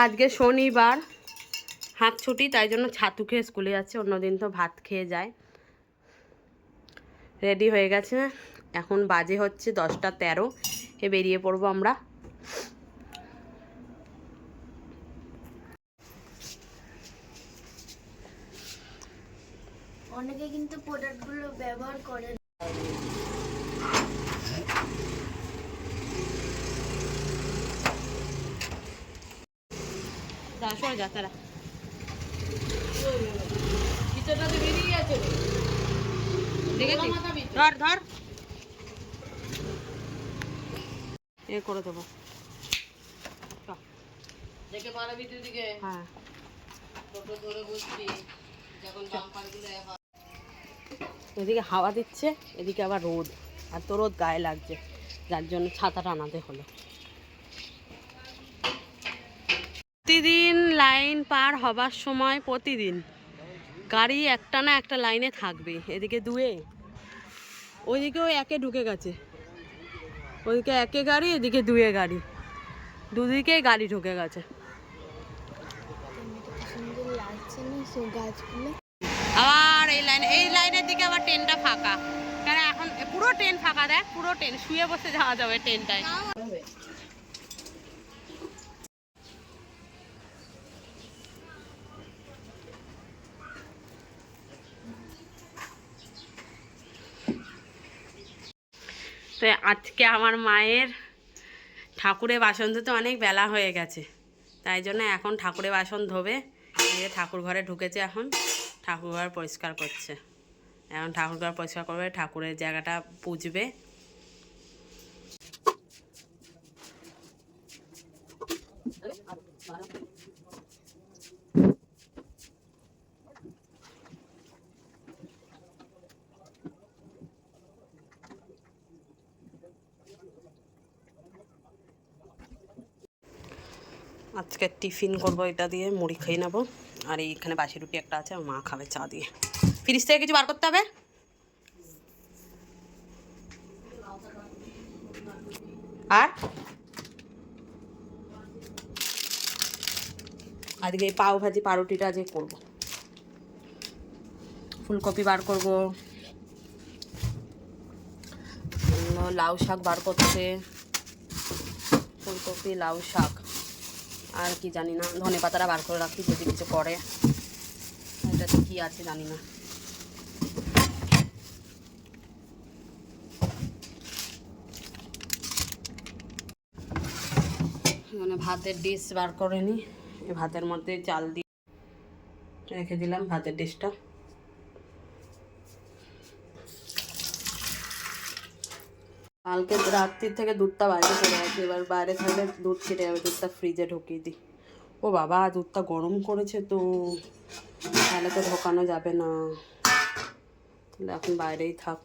আজকে শনিবার, হাত ছুটি, তাই জন্য ছাতু খেয়ে স্কুলে যাচ্ছে, অন্যদিন তো ভাত খেয়ে যায়। রেডি হয়ে গেছে, এখন বাজে হচ্ছে 10টা 13, বেরিয়ে পড়বো আমরা। অনেকে কিন্তু প্রোডাক্টগুলো ব্যবহার করে। সরে যা তারা, ধর ধর এ করে দেবো। হ্যাঁ এদিকে হাওয়া দিচ্ছে, এদিকে আবার রোদ, আর তো রোদ গায়ে লাগছে, যার জন্য ছাতাটা আনাতে হলো। প্রতিদিন লাইন পার হবার সময় প্রতিদিন গাড়ি একটা না একটা লাইনে থাকবে। এদিকে দুয়ে, ওইদিকেও একে ঢুকে গেছে, ওইদিকে একে গাড়ি, এদিকে দুয়ে গাড়ি, দুদিকে গাড়ি ঢুকে গেছে। আবার এই লাইনের দিকে আবার ট্রেনটা ফাঁকা, কারণ এখন পুরো ট্রেন ফাঁকা, দেখ পুরো ট্রেন, শুয়ে বসে যাওয়া যাবে ট্রেনটায়। তো আজকে আমার মায়ের ঠাকুরের বাসন ধুতে অনেক বেলা হয়ে গেছে, তাই জন্য এখন ঠাকুরের বাসন ধোবে। ঠাকুর ঘরে ঢুকেছে, এখন ঠাকুর ঘর পরিষ্কার করছে। এখন ঠাকুর ঘর পরিষ্কার করবে, ঠাকুরের জায়গাটা পুজবে। আজকে টিফিন করবো, এটা দিয়ে মুড়ি খেয়ে নেবো। আর এইখানে বাসি রুটি একটা আছে, আমার মা খাবে চা দিয়ে। ফ্রিজ থেকে কিছু বার করতে হবে। আর আজকে এই পাও ভাজি পাউরুটিটা আজকে করবো। ফুলকপি বার করবো, লাউ শাক বার করছে, ফুলকপি লাউ শাক, আর কি জানি না, ধনে পাতাটা বার করে রাখি যদি কিছু করে। এটাতে কি আছে জানি না। মানে ভাতের ডিশ বার করে নি, এই ভাতের মধ্যে চাল দিয়ে রেখে দিলাম ভাতের ডিশটা। কালকে রাত্রির থেকে দুধটা বাইরে চলে গেছে, এবার বাইরে থাকলে দুধ ছিটে যাবে, দুধটা ফ্রিজে ঢুকিয়ে দিই। ও বাবা, দুধটা গরম করেছে তো, তাহলে তো ঢোকানো যাবে না, তাহলে এখন বাইরেই থাক।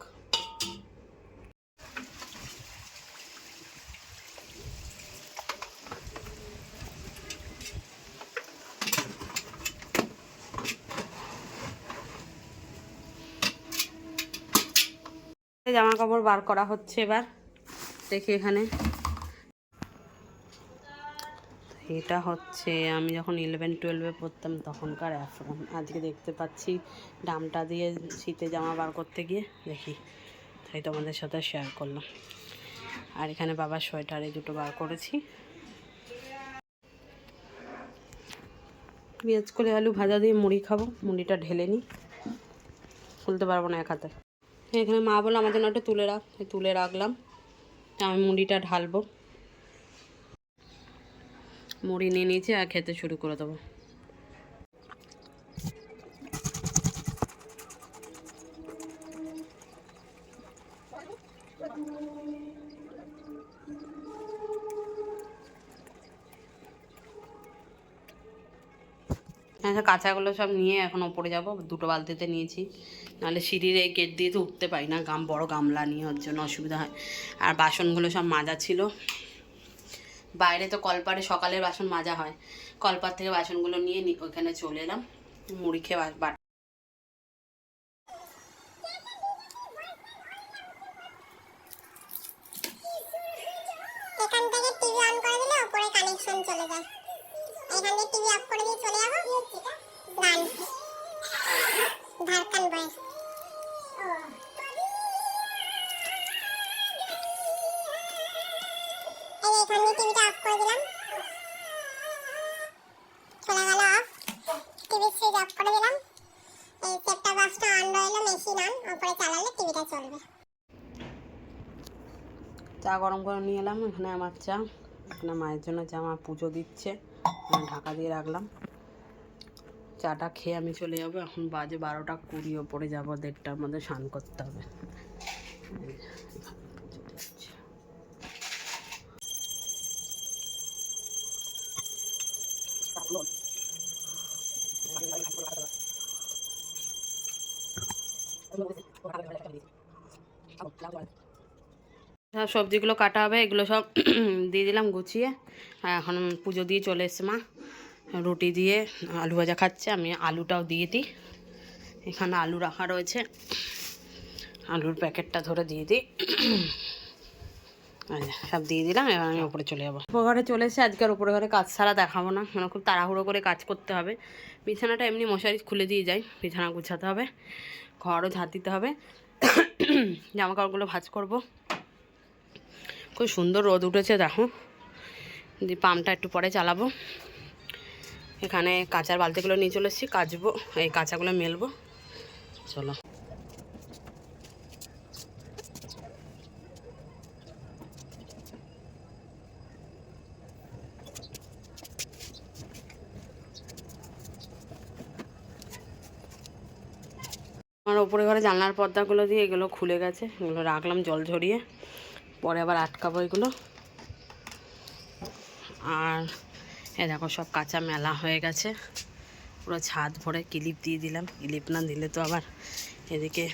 জামা কাপড় বার করা হচ্ছে এবার, দেখি এখানে। এটা হচ্ছে আমি যখন 11-12 পড়তাম তখনকার অ্যাফ্রন। আজকে দেখতে পাচ্ছি ডামটা দিয়ে শীতে জামা বার করতে গিয়ে দেখি, তাই তোমাদের সাথে শেয়ার করলাম। আর এখানে বাবার সোয়েটার এই দুটো বার করেছি। পেঁয়াজ করে আলু ভাজা দিয়ে মুড়ি খাবো, মুড়িটা ঢেলে নিই, খুলতে পারবো না এক হাতে। এখানে মা বললো আমার জন্য একটা তুলে রাখ, তুলে রাখলাম। আমি মুড়িটা ঢালবো, মুড়ি নিয়ে নিয়েছি আর খেতে শুরু করে দেবো। হ্যাঁ, কাঁচাগুলো সব নিয়ে এখন ওপরে যাবো, দুটো বালতিতে নিয়েছি, নাহলে সিঁড়ির এই গেট দিয়ে তো উঠতে পারি না, বড় গামলা নিয়ে, ওর জন্য অসুবিধা হয়। আর বাসনগুলো সব মাজা ছিল, বাইরে তো কলপারে সকালের বাসন মাজা হয়, কলপার থেকে বাসনগুলো নিয়ে ওইখানে চলে এলাম মুড়ি খেয়ে। থেকে টিভি অন করে দিলে উপরে কানেকশন চলে যায়। এখান থেকে টিভি অফ করে দিয়ে চলে যাবো গান ধারকান বয়ে। এই এখান থেকে টিভিটা অফ করে দিলাম, চলে গেল অফ। টিভি সুইচ অফ করে দিলাম। এই সেটটা বক্সটা অন রইলো, মেশিন অন, উপরে চালালে টিভিটা চলবে। চা গরম করে নিয়ে এলাম। এখানে আমার চা, এখানে মায়ের জন্য চা, মা পুজো দিচ্ছে, ঢাকা দিয়ে রাখলাম। চাটা খেয়ে আমি চলে যাবো। এখন বাজে 12টা 20, ওপরে যাবো 1:30টার মধ্যে স্নান করতে হবে। সব সবজিগুলো কাটা হবে, এগুলো সব দিয়ে দিলাম গুছিয়ে। আর এখন পুজো দিয়ে চলে এসছে মা, রুটি দিয়ে আলু ভাজা খাচ্ছে। আমি আলুটাও দিয়ে দিই, এখানে আলু রাখা রয়েছে, আলুর প্যাকেটটা ধরে দিয়ে দিই। সব দিয়ে দিলাম। এবার আমি ওপরে চলে যাবো। উপর ঘরে চলে এসে আজকে আর উপরে ঘরে কাজ ছাড়া দেখাবো না, মানে খুব তাড়াহুড়ো করে কাজ করতে হবে। বিছানাটা এমনি মশারি খুলে দিয়ে যাই, বিছানা গুছাতে হবে, ঘরও ঝাঁট দিতে হবে, জামা কাপড়গুলো ভাঁজ করবো। খুব সুন্দর রোদ উঠেছে দেখো। দিয়ে পাম্পটা একটু পরে চালাবো। এখানে কাঁচার বালতিগুলো নিয়ে চলে এসেছি, কাচবো, এই কাঁচাগুলো মেলবো। চলো। আমার ওপরে ঘরে জানলার পর্দাগুলো দিয়ে এগুলো খুলে গেছে, এগুলো রাখলাম জল ঝরিয়ে, পরে আবার আটকাবো এগুলো। আর এ দেখো সব কাঁচা মেলা হয়ে গেছে, পুরো ছাদ ভরে ক্লিপ দিয়ে দিলাম। ক্লিপ না দিলে তো আবার এদিকে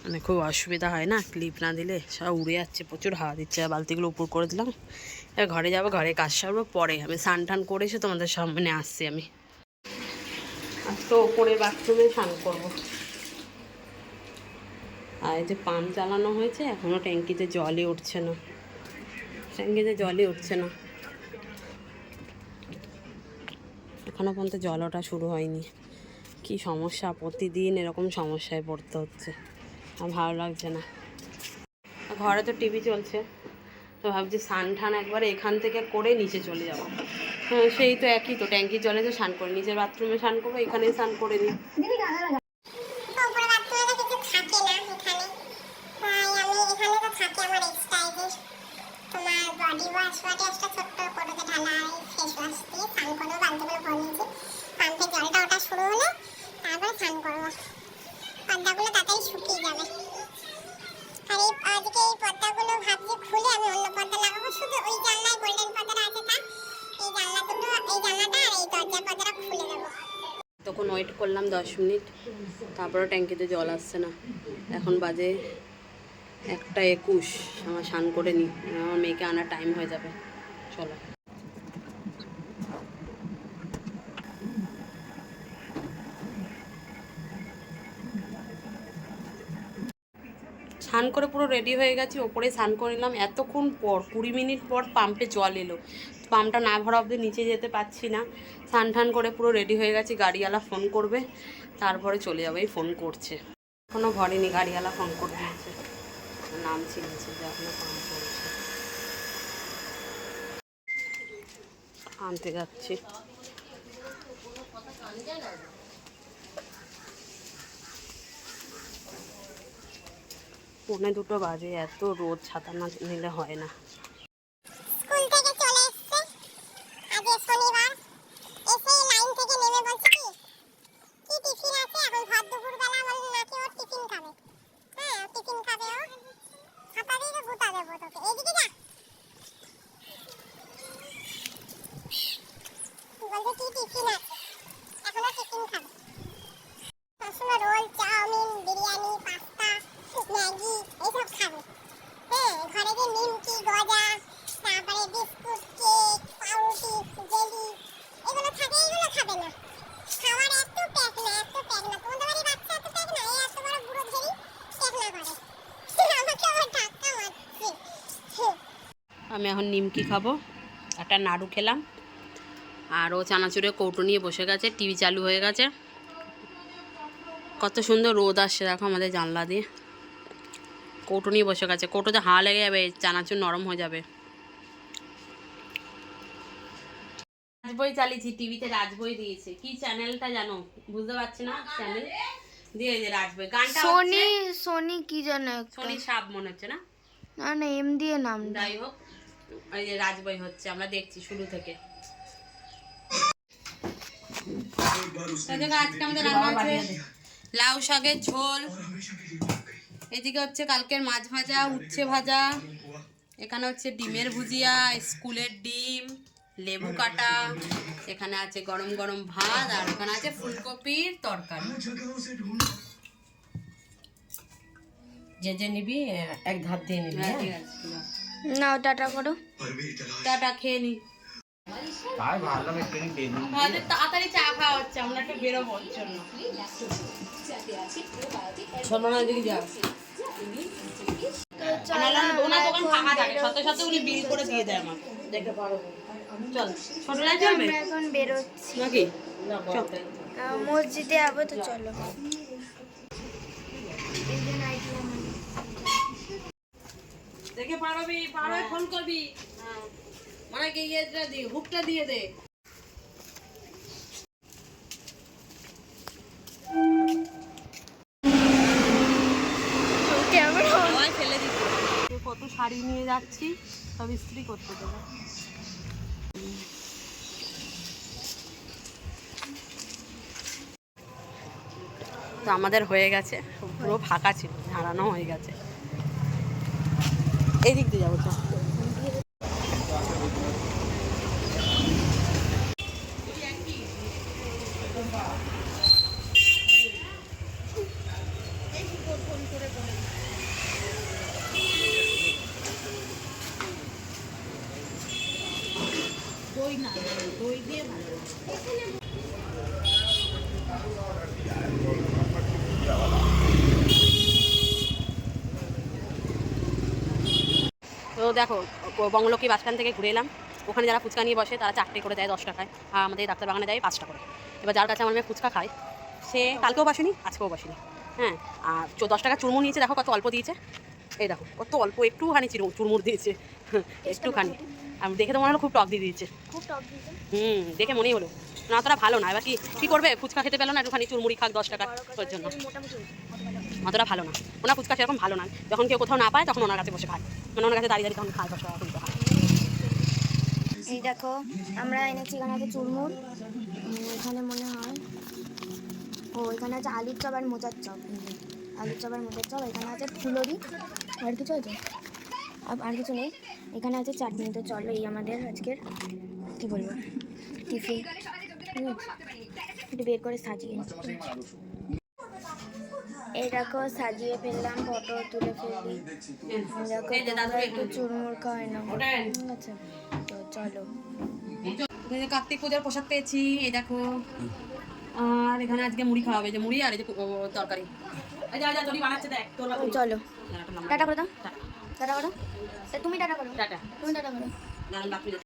মানে খুব অসুবিধা হয় না, ক্লিপ না দিলে সব উড়ে যাচ্ছে, প্রচুর হাওয়া দিচ্ছে। আর বালতিগুলো উপর করে দিলাম। এবার ঘরে যাবো, ঘরে কাজ সারবো, পরে আমি স্নান টান করে এসে তোমাদের সামনে আসছি। আমি আজ তো ওপরের বাথরুমে স্নান করবো। আর এই যে পাম্প চালানো হয়েছে, এখনও ট্যাঙ্কিতে জলই উঠছে না, ট্যাঙ্কিতে জলই উঠছে না, এখনও পর্যন্ত জল ওঠা শুরু হয়নি। কি সমস্যা, প্রতিদিন এরকম সমস্যায় পড়তে হচ্ছে, আর ভালো লাগছে না। ঘরে তো টিভি চলছে, তো ভাবছি স্নান ঠান একবারে এখান থেকে করে নিচে চলে যাবো। হ্যাঁ সেই তো একই তো, ট্যাঙ্কির জলে তো স্নান করি, নিচের বাথরুমে স্নান করবো, এখানেই স্নান করে নিই। উপরে বাথরুমে তো কিছু থাকে না এখানে, তাই আমি এখানে তো থাকে আমার এক্সট্রা তোমার বডি ওয়াশ একটা ছোট্ট কোটোতে ঢালা ফেস ওয়াশ দিয়ে স্নান করবো। বালতিগুলো ভরে নিয়েছি, পাম্পের জলটা ওটা শুরু হলে তারপরে স্নান করবো। পর্দাগুলো তাড়াতাড়ি শুকিয়ে যাবে। আর এই আজকে এই পর্দাগুলো ভাবছি খুলে আমি অন্য পর্দা লাগাবো, শুধু ওই জানলায় গোল্ডেন পর্দাটা আছে তা এই জানলা দুটো, এই জানলাটা আর এই দরজার পর্দাটা খুলে দেবো। তখন ওয়েট করলাম 10 মিনিট, তারপরে ট্যাঙ্কিতে জল আসছে না। এখন বাজে 1:21, আমার স্নান করে নিই, আমার মেয়েকে আনার টাইম হয়ে যাবে। চলো। স্নান করে পুরো রেডি হয়ে গেছি, ওপরে স্নান করে নিলাম। এতক্ষণ পর 20 মিনিট পর পাম্পে জল এলো, পাম্পটা না ভরা অবধি নিচে যেতে পারছি না। স্নান টান করে পুরো রেডি হয়ে গেছি, গাড়িওয়ালা ফোন করবে, তারপরে চলে যাবো। এই ফোন করছে, এখনও ভরেনি, গাড়িওয়ালা ফোন করে দিয়েছে, নাম চিনছে যে এখনও ফোন করছে। আনতে যাচ্ছি। পৌনে 2 বাজে, এত রোদ, ছাতা না নিলে হয় না। স্কুল থেকে চলে এসেছে, আজ শনিবার, এসে লাইন থেকে নেমে বলছে কি টিফিন আছে। এখন ভর দুপুরবেলা বলে নাকি ওর টিফিন খাবে। হ্যাঁ টিফিন খাবে ও, ছাতা দিয়ে গুতা দেবো তোকে, এদিকে যা। বলছে কি টিফিন আছে, এখনো টিফিন খাবে। সবসময় roll, chowmein, biryani, pasta, Maggi এইসব খাবে। হ্যাঁ ঘরে যে নিমকি, গজা, তারপরে বিস্কুট, কেক, পাউরুটি, জেলি এগুলো থাকে, এগুলো খাবে না। খাওয়ার এত প্যাক না, এত প্যাক না, তোমাদের বাড়ির বাচ্চা এত প্যাক না, এই এত বড় বুড়ো ঝেড়ি প্যাক না করে। আমাকে আবার ধাক্কা মারছে। আমি এখন নিমকি খাবো, একটা নাড়ু খেলাম, আর ও চানাচুরের কৌটো নিয়ে বসে গেছে, টিভি চালু হয়ে গেছে। কত সুন্দর রোদ আসছে দেখো আমাদের জানলা দিয়ে। কৌটো নিয়ে বসে গেছে, কৌটোতে হাওয়া লেগে যাবে, চানাচুর নরম হয়ে যাবে। রাজবই চালিয়েছি, টিভিতে রাজবই দিয়েছে। কি চ্যানেলটা জানো? বুঝতে পারছি না চ্যানেল দিয়ে, যে রাজবই গানটা সোনি সোনি কি জানো একটা। সোনি সাব মনে হচ্ছে না? না না এম দিয়ে নাম। যাই হোক, ওই যে রাজবই হচ্ছে, আমরা দেখছি শুরু থেকে। আজকে আমাদের রান্না আছে লাউ শাকের ঝোল, এদিকে হচ্ছে কালকের মাছ ভাজা, উচ্ছে ভাজা, এখানে হচ্ছে ডিমের ভুজিয়া, স্কুলের ডিম, লেবু কাটা, এখানে আছে গরম গরম ভাত, আর এখানে আছে ফুলকপির তরকারি। যে যে নিবি এক ধার দিয়ে নিবি। হ্যাঁ, ঠিক আছে, ঠিক আছে। নাও টাটা করো। টাটা, খেয়ে নি। আমাদের তাড়াতাড়ি চা খাওয়া হচ্ছে, আমরা একটু বেরোবো ওর জন্য। সম্মানের দিকে যা। ওনার দোকান ফাঁকা থাকে, সাথে সাথে উনি বিল করে দিয়ে দেয় আমাকে। দেখতে পারো। চল, ছোটরা চলবে আমরা এখন বেরোচ্ছি, নাকি? না চল। মসজিদে যাবো, তো চলো। দেখে পারবি, পারবে ফোন করবি। মানে কি ইয়েটা দি, হুকটা দিয়ে দে। সবাই ফেলে দিচ্ছে। কত শাড়ি নিয়ে যাচ্ছি, সব ইস্ত্রি করতে দেবে। তো আমাদের হয়ে গেছে, পুরো ফাঁকা ছিল, ঝাড়ানো হয়ে গেছে। এই দিক দিয়ে যাবো তো। দই না, দই দিয়ে ভালো। তো দেখো, বঙ্গলক্ষ্মী বাসস্ট্যান্ড থেকে ঘুরে এলাম। ওখানে যারা ফুচকা নিয়ে বসে তারা 4টে করে দেয় 10 টাকায়, আর আমাদের ডাক্তার বাগানে দেয় 5 টাকা করে। এবার যার কাছে আমার মেয়ে ফুচকা খায়, সে কালকেও বাসেনি, আজকেও বাসেনি। হ্যাঁ, আর 10 টাকা চুরমুর নিয়েছে, দেখো কত অল্প দিয়েছে। এই দেখো কত অল্প, একটুখানি চুরমুর দিয়েছে, একটুখানি। আর দেখে তো মনে হলো খুব টক দিয়ে দিয়েছে। খুব টক দিয়েছে। দেখে মনেই হলো না, অতটা ভালো না। এবার কি করবে, ফুচকা খেতে পেলো না, একটুখানি চুরমুড়ি খাক 10 টাকা তোর জন্য। মোটামুটি অতটা ভালো না, ওনার ফুচকা সেরকম ভালো না। যখন কেউ কোথাও না পায় তখন ওনার কাছে বসে খায়, মানে ওনার কাছে দাঁড়িয়ে দাঁড়িয়ে তখন খায় 10 টাকা করে খায়। এই দেখো আমরা এনেছি, এখানে আছে চুরমুর, এখানে মনে হয় এখানে আছে আলুর চপ আর মোচার চপ, আলুর চপ আর মোচার চপ। এখানে আছে ফুলরি, আর কিছু আছে? আর কিছু নেই। এখানে আছে চাটনি। তো চলো, এই আমাদের আজকের কী বলবো টিফিন। একটু বের করে সাজিয়ে, এই দেখো সাজিয়ে ফেললাম, ফটো তুলে ফেললি। দেখো তোমরা একটু চুরমুর খাওয়াই না, ঠিক আছে? তো চলো। কার্তিক পূজার প্রসাদ পেয়েছি, এই দেখো। আর এখানে আজকে মুড়ি খাওয়াবে, যে মুড়ি আর এই যে তরকারি। এই যা তোরই বানাচ্ছে, দেখ তোর। চলো টাটা করে দাও, টাটা করো। তুমি টাটা করো, টাটা। তুমি টাটা করো।